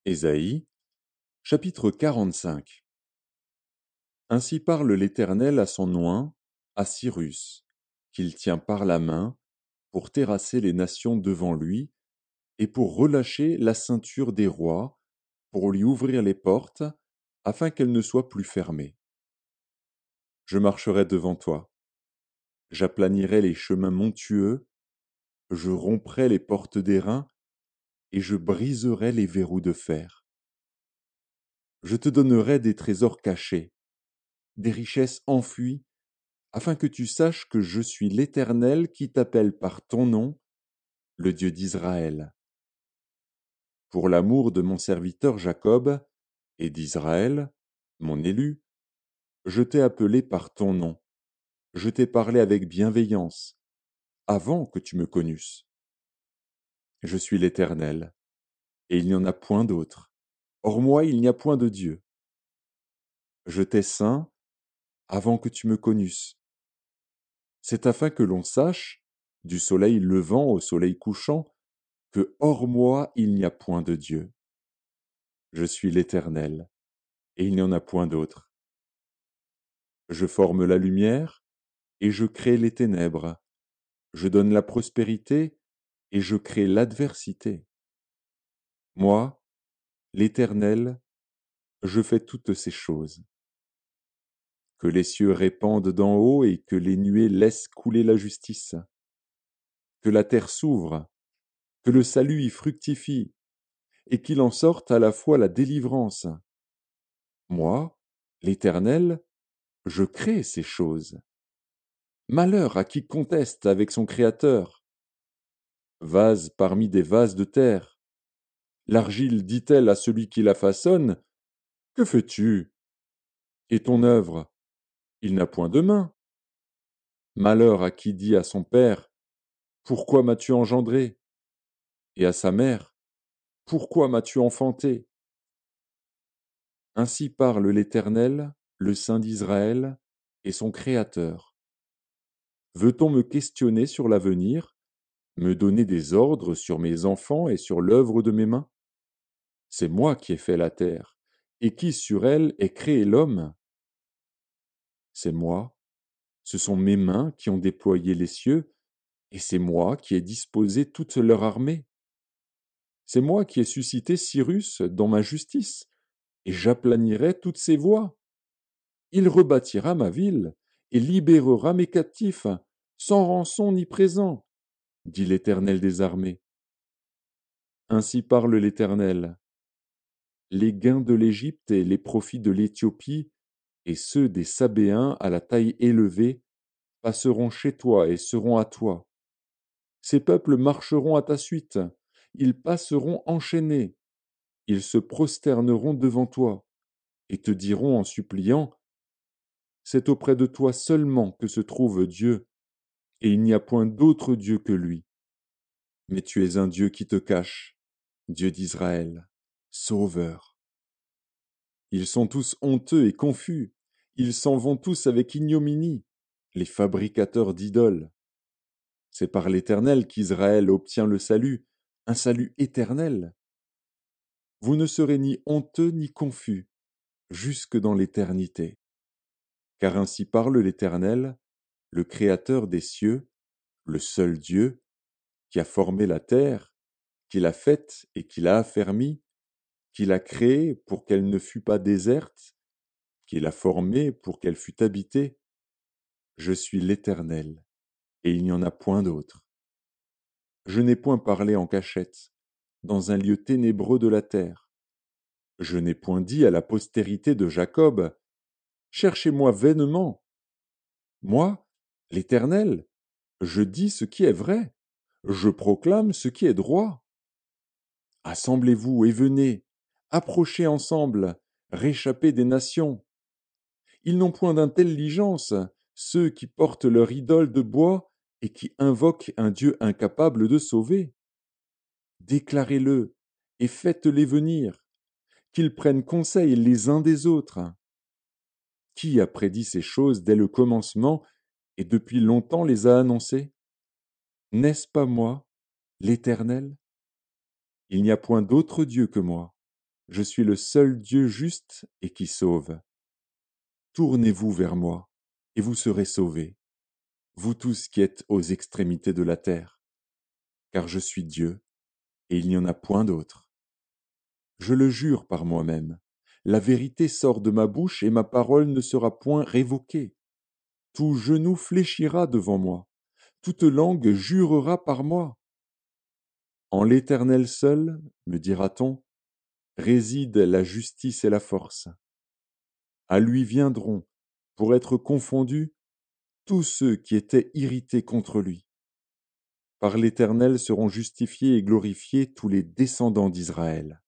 Ésaïe, chapitre 45. Ainsi parle l'Éternel à son oint, à Cyrus, qu'il tient par la main, pour terrasser les nations devant lui, et pour relâcher la ceinture des rois, pour lui ouvrir les portes, afin qu'elles ne soient plus fermées. Je marcherai devant toi, j'aplanirai les chemins montueux, je romprai les portes d'airain, et je briserai les verrous de fer. Je te donnerai des trésors cachés, des richesses enfuies, afin que tu saches que je suis l'Éternel qui t'appelle par ton nom, le Dieu d'Israël. Pour l'amour de mon serviteur Jacob et d'Israël, mon élu, je t'ai appelé par ton nom, je t'ai parlé avec bienveillance, avant que tu me connusses. Je suis l'Éternel, et il n'y en a point d'autre. Hors moi, il n'y a point de Dieu. Je t'ai ceint avant que tu me connusses. C'est afin que l'on sache, du soleil levant au soleil couchant, que hors moi il n'y a point de Dieu. Je suis l'Éternel, et il n'y en a point d'autre. Je forme la lumière, et je crée les ténèbres. Je donne la prospérité, et je crée l'adversité. Moi, l'Éternel, je fais toutes ces choses. Que les cieux répandent d'en haut et que les nuées laissent couler la justice. Que la terre s'ouvre, que le salut y fructifie, et qu'il en sorte à la fois la délivrance. Moi, l'Éternel, je crée ces choses. Malheur à qui conteste avec son Créateur. Vase parmi des vases de terre. L'argile dit-elle à celui qui la façonne, que fais-tu? Et ton œuvre, il n'a point de main. Malheur à qui dit à son père, pourquoi m'as-tu engendré? Et à sa mère, pourquoi m'as-tu enfanté? Ainsi parle l'Éternel, le Saint d'Israël, et son Créateur. Veut-on me questionner sur l'avenir, me donner des ordres sur mes enfants et sur l'œuvre de mes mains? C'est moi qui ai fait la terre, et qui sur elle ai créé l'homme? C'est moi, ce sont mes mains qui ont déployé les cieux, et c'est moi qui ai disposé toute leur armée. C'est moi qui ai suscité Cyrus dans ma justice, et j'aplanirai toutes ses voies. Il rebâtira ma ville, et libérera mes captifs, sans rançon ni présent, dit l'Éternel des armées. Ainsi parle l'Éternel. Les gains de l'Égypte et les profits de l'Éthiopie, et ceux des Sabéens à la taille élevée, passeront chez toi et seront à toi. Ces peuples marcheront à ta suite, ils passeront enchaînés, ils se prosterneront devant toi, et te diront en suppliant, c'est auprès de toi seulement que se trouve Dieu, et il n'y a point d'autre Dieu que lui. Mais tu es un Dieu qui te cache, Dieu d'Israël, Sauveur. Ils sont tous honteux et confus, ils s'en vont tous avec ignominie, les fabricateurs d'idoles. C'est par l'Éternel qu'Israël obtient le salut, un salut éternel. Vous ne serez ni honteux ni confus, jusque dans l'éternité. Car ainsi parle l'Éternel, le Créateur des cieux, le seul Dieu, qui a formé la terre, qui l'a faite et qui l'a affermie, qui l'a créée pour qu'elle ne fût pas déserte, qui l'a formée pour qu'elle fût habitée. Je suis l'Éternel, et il n'y en a point d'autre. Je n'ai point parlé en cachette, dans un lieu ténébreux de la terre. Je n'ai point dit à la postérité de Jacob, cherchez-moi vainement. Moi, l'Éternel, je dis ce qui est vrai, je proclame ce qui est droit. Assemblez-vous et venez, approchez ensemble, réchappez des nations. Ils n'ont point d'intelligence, ceux qui portent leur idole de bois et qui invoquent un Dieu incapable de sauver. Déclarez-le et faites-les venir, qu'ils prennent conseil les uns des autres. Qui a prédit ces choses dès le commencement et depuis longtemps les a annoncées? N'est-ce pas moi, l'Éternel? Il n'y a point d'autre Dieu que moi. je suis le seul Dieu juste et qui sauve. Tournez-vous vers moi, et vous serez sauvés, vous tous qui êtes aux extrémités de la terre, car je suis Dieu, et il n'y en a point d'autre. Je le jure par moi-même, la vérité sort de ma bouche et ma parole ne sera point révoquée. Tout genou fléchira devant moi, toute langue jurera par moi. En l'Éternel seul, me dira-t-on, réside la justice et la force. À lui viendront, pour être confondus, tous ceux qui étaient irrités contre lui. Par l'Éternel seront justifiés et glorifiés tous les descendants d'Israël.